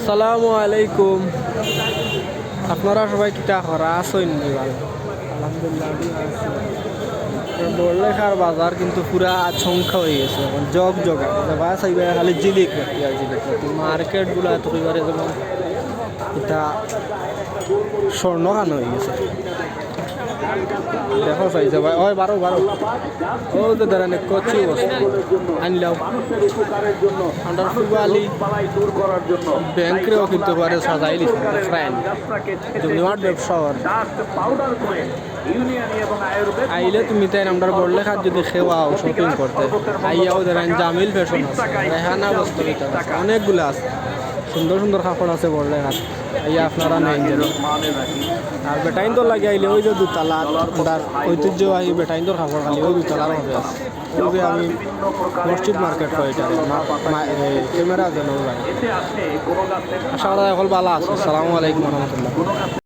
আসসালামু আলাইকুম। আপনারা সবাই কিতা করা আছেন? আলহামদুলিল্লাহ বড়লেখার বাজার কিন্তু পুরা আচমকা হয়ে গেছে, এখন জগ জগা বাস আইবে খালি জিলিক বাতি আর জিলিক বাতি। মার্কেটগুলো এত কইবারে যেমন এটা স্বর্ণখান হয়ে গেছে। দেখো চাইছে ভাই, ওই বারো বারো ও তো ধরেন কচি বস্তু আনলাম আন্ডার ফুবালি ব্যাংকেও কিন্তু পারে সাজাই দিচ্ছে ফ্রেন্ড জমিমার ব্যবসা আর আইলে তুমি তাই আমরা বললে খাত যদি খেওয়াও শপিং করতে আইয়াও ধরেন জামিল ফ্যাশন আছে, রেহানা বস্তু অনেকগুলো আছে, সুন্দর সুন্দর কাপড় আছে বললে খাত আইয়া আপনারা নেন যেন। আর বেটাইন্দর লাগে আইলে ওই যে দুতলা তার ঐতিহ্যবাহী বেটাইন্দর কাপড় খালি ওই দুতলার হবে আছে। ওই যে আমি মসজিদ মার্কেট হয় এটা ক্যামেরা যেন লাগে। আশা করা এখন ভালো আছে। আসসালামু আলাইকুম রহমতুল্লাহ।